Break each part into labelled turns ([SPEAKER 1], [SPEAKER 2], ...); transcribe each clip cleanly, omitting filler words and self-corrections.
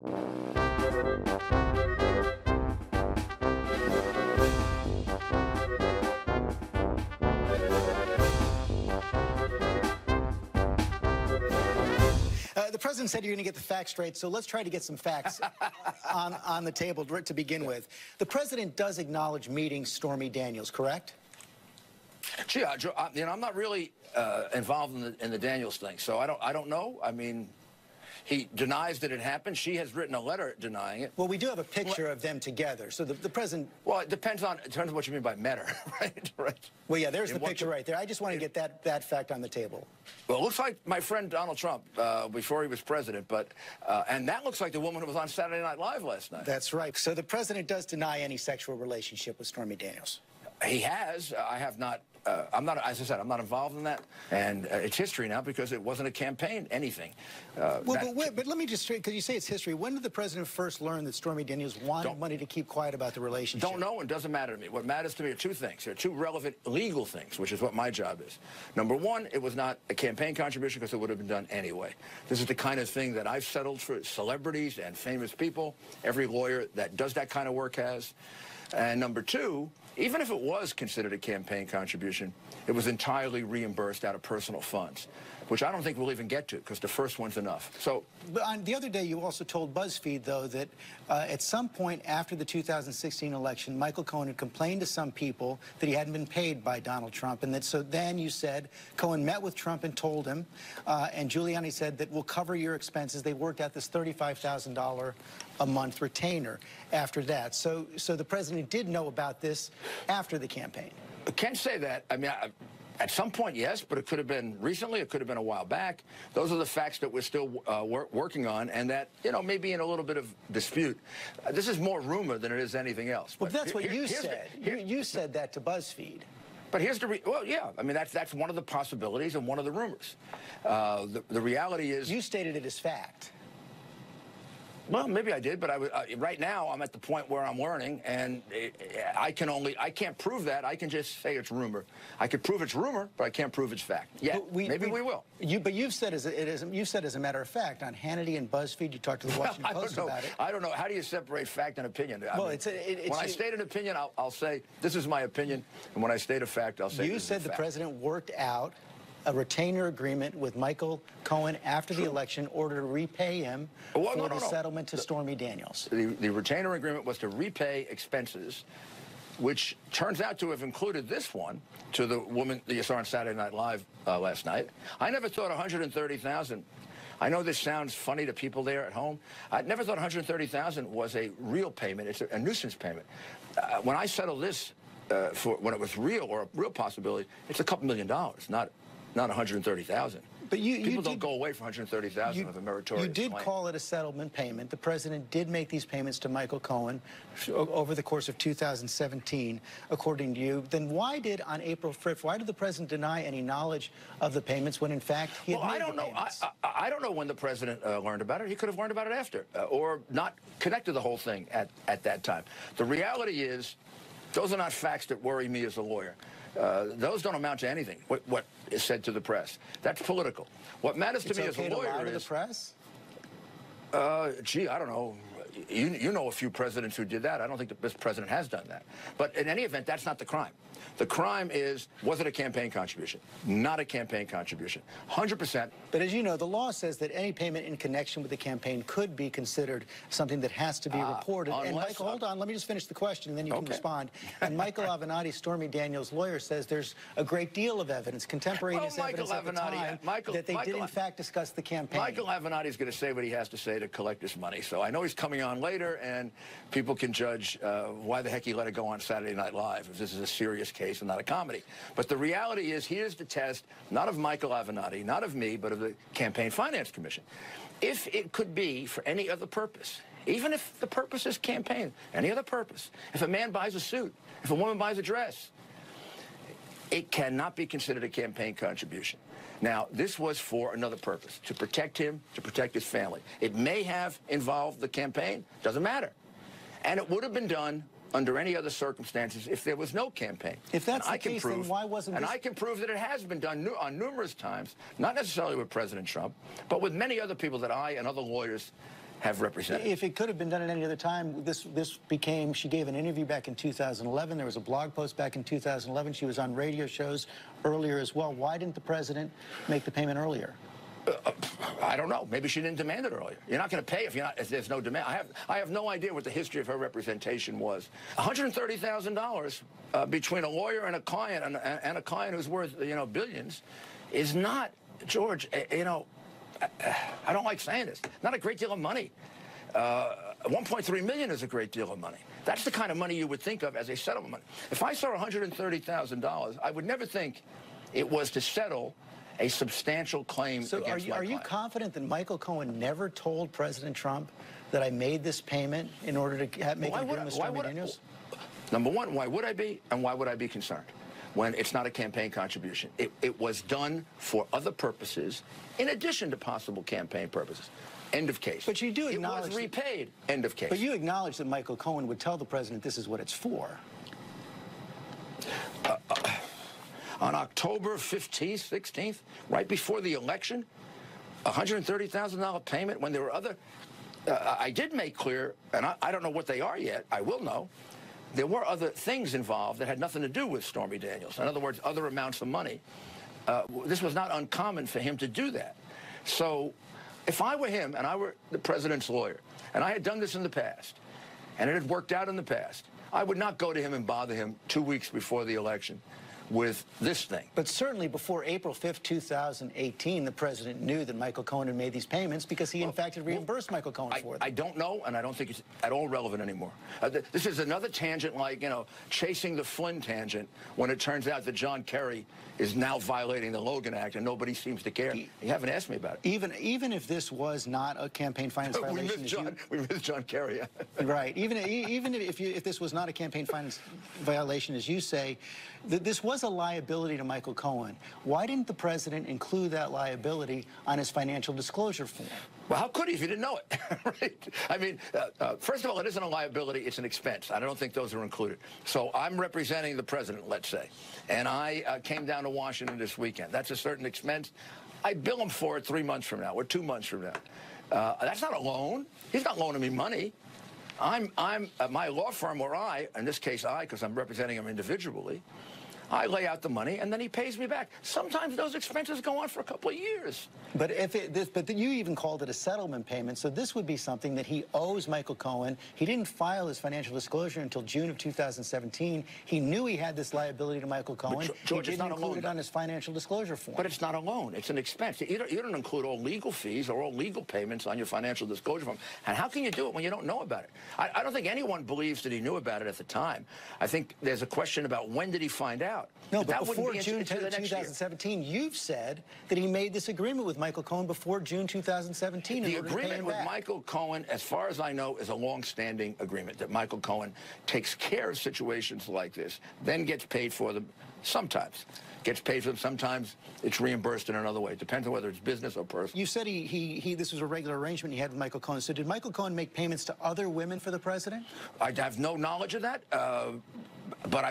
[SPEAKER 1] The president said you're going to get the facts straight, so let's try to get some facts on the table to begin with. The president does acknowledge meeting Stormy Daniels, correct?
[SPEAKER 2] Gee, I'm not really involved in the Daniels thing, so I don't know. I mean, he denies that it happened. She has written a letter denying it.
[SPEAKER 1] Well, we do have a picture of them together, so the president...
[SPEAKER 2] Well, it depends on what you mean by met her, right?
[SPEAKER 1] Well, yeah, there's the picture right there. I just want to get that fact on the table.
[SPEAKER 2] Well, it looks like my friend Donald Trump before he was president, but and that looks like the woman who was on Saturday Night Live last night.
[SPEAKER 1] That's right. So the president does deny any sexual relationship with Stormy Daniels.
[SPEAKER 2] He has. I have not. I'm not, as I said, I'm not involved in that, and it's history now because it wasn't a campaign, anything.
[SPEAKER 1] Well, but let me just, because you say it's history, when did the president first learn that Stormy Daniels wanted money to keep quiet about the relationship?
[SPEAKER 2] Don't know, and doesn't matter to me. What matters to me are two things. There are two relevant legal things, which is what my job is. Number one, it was not a campaign contribution because it would have been done anyway. This is the kind of thing that I've settled for celebrities and famous people. Every lawyer that does that kind of work has. And number two, even if it was considered a campaign contribution, it was entirely reimbursed out of personal funds, which I don't think we'll even get to because the first one's enough. So,
[SPEAKER 1] but on the other day, you also told BuzzFeed, though, that at some point after the 2016 election, Michael Cohen had complained to some people that he hadn't been paid by Donald Trump, and that so then you said Cohen met with Trump and told him, and Giuliani said that we'll cover your expenses. They worked out this $35,000 a month retainer after that. So the president did know about this after the campaign.
[SPEAKER 2] I can't say that. I mean, at some point, yes, but it could have been recently. It could have been a while back. Those are the facts that we're still working on, and that, you know, maybe in a little bit of dispute. This is more rumor than it is anything else.
[SPEAKER 1] Well, that's what you said. You said that to BuzzFeed.
[SPEAKER 2] But here's the well, yeah. I mean, that's one of the possibilities and one of the rumors. The reality is
[SPEAKER 1] you stated it as fact.
[SPEAKER 2] Well, maybe I did, but right now I'm at the point where I'm learning, and I can't prove that. I can just say it's rumor. I could prove it's rumor, but I can't prove it's fact. Yeah, maybe we will.
[SPEAKER 1] But you've said as a matter of fact on Hannity and BuzzFeed. You talked to the Washington Post about it.
[SPEAKER 2] I don't know. How do you separate fact and opinion?
[SPEAKER 1] Well,
[SPEAKER 2] when I state an opinion, I'll say this is my opinion, and when I state a fact, I'll say
[SPEAKER 1] you said the president worked out a retainer agreement with Michael Cohen after the election in order to repay him for the settlement to Stormy Daniels.
[SPEAKER 2] The retainer agreement was to repay expenses, which turns out to have included this one to the woman that you saw on Saturday Night Live last night. I never thought $130,000. I know this sounds funny to people there at home. I never thought $130,000 was a real payment. It's a nuisance payment. When I settled this when it was real or a real possibility, it's a couple $1 million, not 130,000. But people don't go away for 130,000 of a meritorious
[SPEAKER 1] You did
[SPEAKER 2] claim.
[SPEAKER 1] Call it a settlement payment. The president did make these payments to Michael Cohen over the course of 2017, according to you. Then why did, on April 5th, why did the president deny any knowledge of the payments when, in fact, he had made the payments?
[SPEAKER 2] I don't know when the president learned about it. He could have learned about it after, or not connected the whole thing at that time. The reality is, those are not facts that worry me as a lawyer. Those don't amount to anything, what is said to the press. That's political. What matters to me as a lawyer is... It's okay to lie to
[SPEAKER 1] the press?
[SPEAKER 2] Gee, I don't know. You know a few presidents who did that. I don't think this president has done that. But in any event, that's not the crime. The crime is, was it a campaign contribution? Not a campaign contribution. 100%.
[SPEAKER 1] But as you know, the law says that any payment in connection with the campaign could be considered something that has to be reported. And Michael, hold on, let me just finish the question, and then you can respond. And Michael Avenatti, Stormy Daniels' lawyer, says there's a great deal of evidence, contemporaneous evidence at the time, that they did in fact discuss the campaign.
[SPEAKER 2] Michael Avenatti is going to say what he has to say to collect his money. So I know he's coming on later, and people can judge why the heck he let it go on Saturday Night Live if this is a serious case and not a comedy. But the reality is, here's the test, not of Michael Avenatti, not of me, but of the Campaign Finance Commission. If it could be for any other purpose, even if the purpose is campaign, any other purpose, if a man buys a suit, if a woman buys a dress, it cannot be considered a campaign contribution. Now, this was for another purpose, to protect him, to protect his family. It may have involved the campaign, doesn't matter. And it would have been done under any other circumstances if there was no campaign.
[SPEAKER 1] If that's the case, then why wasn't this...
[SPEAKER 2] And I can prove that it has been done on numerous times, not necessarily with President Trump, but with many other people that I and other lawyers have represented.
[SPEAKER 1] If it could have been done at any other time, she gave an interview back in 2011. There was a blog post back in 2011. She was on radio shows earlier as well. Why didn't the president make the payment earlier?
[SPEAKER 2] I don't know. Maybe she didn't demand it earlier. You're not going to pay if there's no demand. I have no idea what the history of her representation was. $130,000 between a lawyer and a client, and a client who's worth billions, is not, George. I don't like saying this. Not a great deal of money. 1.3 million is a great deal of money. That's the kind of money you would think of as a settlement money. If I saw $130,000, I would never think it was to settle a substantial claim against my client.
[SPEAKER 1] So are you confident that Michael Cohen never told President Trump that I made this payment in order to make an agreement with Stormy Daniels?
[SPEAKER 2] Number one, why would I be, and why would I be concerned when it's not a campaign contribution? It was done for other purposes in addition to possible campaign purposes. End of case.
[SPEAKER 1] But you do acknowledge...
[SPEAKER 2] It was repaid. End of case.
[SPEAKER 1] But you acknowledge that Michael Cohen would tell the president this is what it's for.
[SPEAKER 2] On October 15th, 16th, right before the election, $130,000 payment when there were other... I did make clear, and I don't know what they are yet, I will know, there were other things involved that had nothing to do with Stormy Daniels. In other words, other amounts of money. This was not uncommon for him to do that. So if I were him and I were the president's lawyer, and I had done this in the past, and it had worked out in the past, I would not go to him and bother him 2 weeks before the election with this thing.
[SPEAKER 1] But certainly before April 5th, 2018, the president knew that Michael Cohen had made these payments because he, in fact, had reimbursed Michael Cohen for them.
[SPEAKER 2] I don't know, and I don't think it's at all relevant anymore. This is another tangent like, chasing the Flynn tangent when it turns out that John Kerry is now violating the Logan Act and nobody seems to care. You haven't asked me about it.
[SPEAKER 1] Even if this was not a campaign finance violation...
[SPEAKER 2] We missed John Kerry.
[SPEAKER 1] Right. Even if this was not a campaign finance violation, as you say, this was a liability to Michael Cohen. Why didn't the president include that liability on his financial disclosure form?
[SPEAKER 2] Well, how could he if he didn't know it? Right? I mean, first of all, it isn't a liability, it's an expense. I don't think those are included. So I'm representing the president, let's say, and I came down to Washington this weekend. That's a certain expense. I bill him for it 3 months from now or 2 months from now. That's not a loan. He's not loaning me money. My law firm, or I, in this case I, because I'm representing him individually, I lay out the money, and then he pays me back. Sometimes those expenses go on for a couple of years.
[SPEAKER 1] But you even called it a settlement payment, so this would be something that he owes Michael Cohen. He didn't file his financial disclosure until June of 2017. He knew he had this liability to Michael Cohen.
[SPEAKER 2] George,
[SPEAKER 1] he didn't include it on his financial disclosure form.
[SPEAKER 2] But it's not a loan. It's an expense. You don't include all legal fees or all legal payments on your financial disclosure form. And how can you do it when you don't know about it? I don't think anyone believes that he knew about it at the time. I think there's a question about when did he find out.
[SPEAKER 1] No, but before June 2017, you've said that he made this agreement with Michael Cohen before June 2017.
[SPEAKER 2] The agreement with Michael Cohen, as far as I know, is a long-standing agreement that Michael Cohen takes care of situations like this, then gets paid for them sometimes. Gets paid for them. Sometimes it's reimbursed in another way. It depends on whether it's business or personal.
[SPEAKER 1] You said this was a regular arrangement he had with Michael Cohen. So did Michael Cohen make payments to other women for the president?
[SPEAKER 2] I have no knowledge of that. But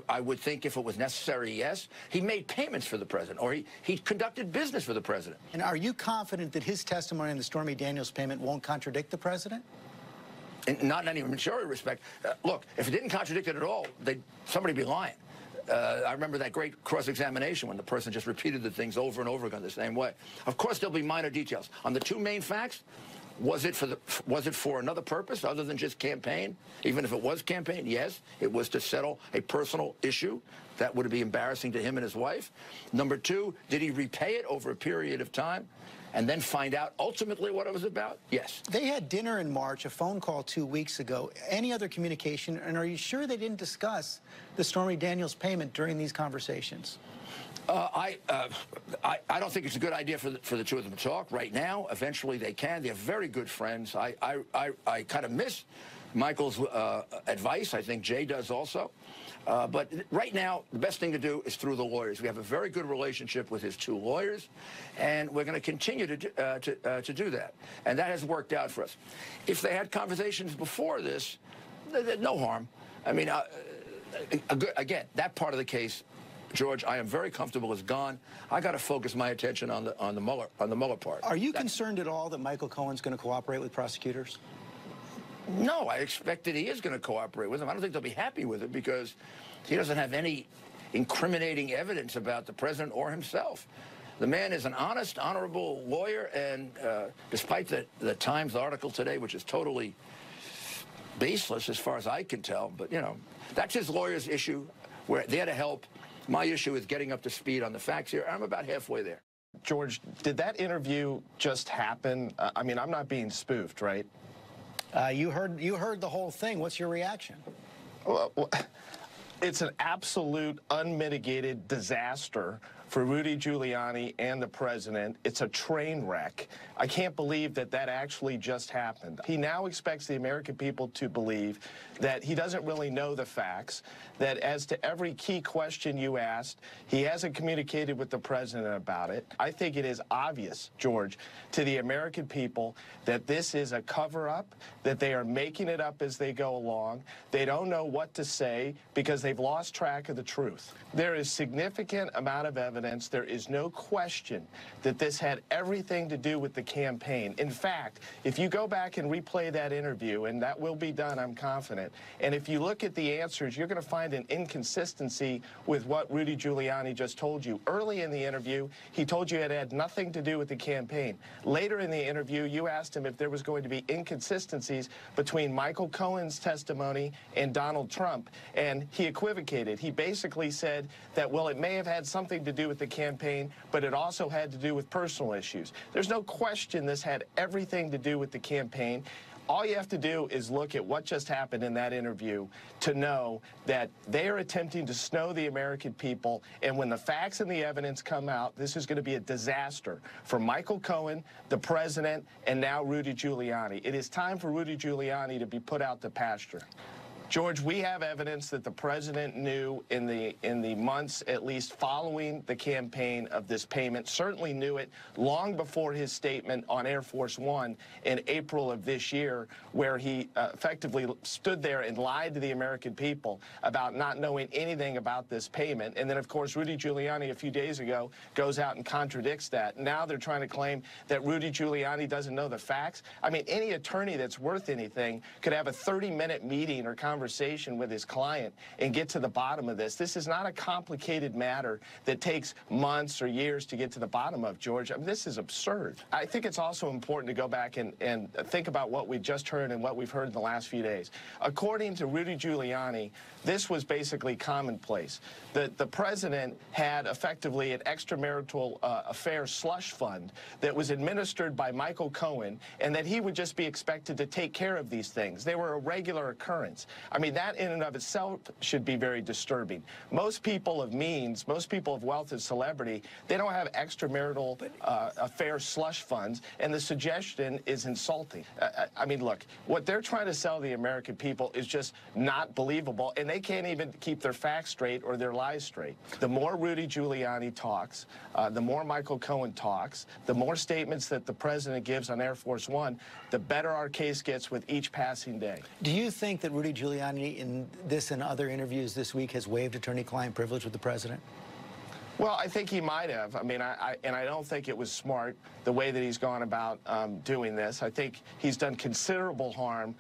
[SPEAKER 2] I would think if it was necessary, yes. He made payments for the president, or he conducted business for the president. And
[SPEAKER 1] are you confident that his testimony on the Stormy Daniels payment won't contradict the president?
[SPEAKER 2] Not in any mature respect. Look, if it didn't contradict it at all, somebody would be lying. I remember that great cross-examination when the person just repeated the things over and over again the same way. Of course, there'll be minor details. On the two main facts, was it for another purpose other than just campaign? Even if it was campaign, yes, it was to settle a personal issue that would be embarrassing to him and his wife. Number two, did he repay it over a period of time and then find out ultimately what it was about? Yes.
[SPEAKER 1] They had dinner in March, a phone call 2 weeks ago. Any other communication? And are you sure they didn't discuss the Stormy Daniels payment during these conversations?
[SPEAKER 2] I don't think it's a good idea for the two of them to talk right now. Eventually they can. They're very good friends. I kind of miss Michael's advice. I think Jay does also. But right now, the best thing to do is through the lawyers. We have a very good relationship with his two lawyers, and we're going to continue to do that. And that has worked out for us. If they had conversations before this, no harm. I mean, again, that part of the case George, I am very comfortable is gone. I got to focus my attention on the Mueller part.
[SPEAKER 1] Are you concerned at all that Michael Cohen's going to cooperate with prosecutors?
[SPEAKER 2] No, I expect that he is going to cooperate with them. I don't think they'll be happy with it because he doesn't have any incriminating evidence about the president or himself. The man is an honest, honorable lawyer, and despite the Times article today, which is totally baseless as far as I can tell, but, you know, that's his lawyer's issue. We're there to help. My issue is getting up to speed on the facts here. I'm about halfway there.
[SPEAKER 3] George, did that interview just happen? I mean, I'm not being spoofed, right?
[SPEAKER 1] You heard the whole thing. What's your reaction?
[SPEAKER 3] Well, it's an absolute unmitigated disaster for Rudy Giuliani and the president. It's a train wreck. I can't believe that that actually just happened. He now expects the American people to believe that he doesn't really know the facts, that as to every key question you asked, he hasn't communicated with the president about it. I think it is obvious, George, to the American people that this is a cover-up, that they are making it up as they go along. They don't know what to say because they've lost track of the truth. There is significant amount of evidence. There is no question that this had everything to do with the campaign. In fact, if you go back and replay that interview, and that will be done, I'm confident, and if you look at the answers, you're going to find an inconsistency with what Rudy Giuliani just told you. Early in the interview, he told you it had nothing to do with the campaign. Later in the interview, you asked him if there was going to be inconsistencies between Michael Cohen's testimony and Donald Trump, and he equivocated. He basically said that, well, it may have had something to do with the campaign, but it also had to do with personal issues. There's no question this had everything to do with the campaign. All you have to do is look at what just happened in that interview to know that they are attempting to snow the American people, and when the facts and the evidence come out, this is going to be a disaster for Michael Cohen, the president, and now Rudy Giuliani. It is time for Rudy Giuliani to be put out to pasture. George, we have evidence that the president knew in the months, at least, following the campaign of this payment, certainly knew it long before his statement on Air Force One in April of this year, where he effectively stood there and lied to the American people about not knowing anything about this payment. And then, of course, Rudy Giuliani a few days ago goes out and contradicts that. Now they're trying to claim that Rudy Giuliani doesn't know the facts. I mean, any attorney that's worth anything could have a 30-minute meeting or conversation with his client and get to the bottom of this. This is not a complicated matter that takes months or years to get to the bottom of, George. I mean, this is absurd. I think it's also important to go back and think about what we just heard and what we've heard in the last few days. According to Rudy Giuliani, this was basically commonplace. The president had effectively an extramarital affair slush fund that was administered by Michael Cohen, and that he would just be expected to take care of these things. They were a regular occurrence. I mean, that in and of itself should be very disturbing. Most people of means, most people of wealth and celebrity, they don't have extramarital affair slush funds, and the suggestion is insulting. I mean, look, what they're trying to sell the American people is just not believable, and they can't even keep their facts straight or their lies straight. The more Rudy Giuliani talks, the more Michael Cohen talks, the more statements that the president gives on Air Force One, the better our case gets with each passing day.
[SPEAKER 1] Do you think that Rudy Giuliani in this and other interviews this week has waived attorney-client privilege with the president?
[SPEAKER 3] Well, I think he might have. I mean, I don't think it was smart the way that he's gone about doing this. I think he's done considerable harm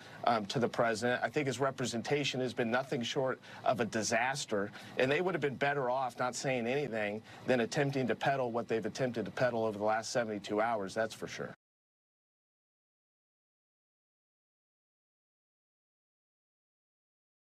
[SPEAKER 3] to the president. I think his representation has been nothing short of a disaster, and they would have been better off not saying anything than attempting to peddle what they've attempted to peddle over the last 72 hours, that's for sure.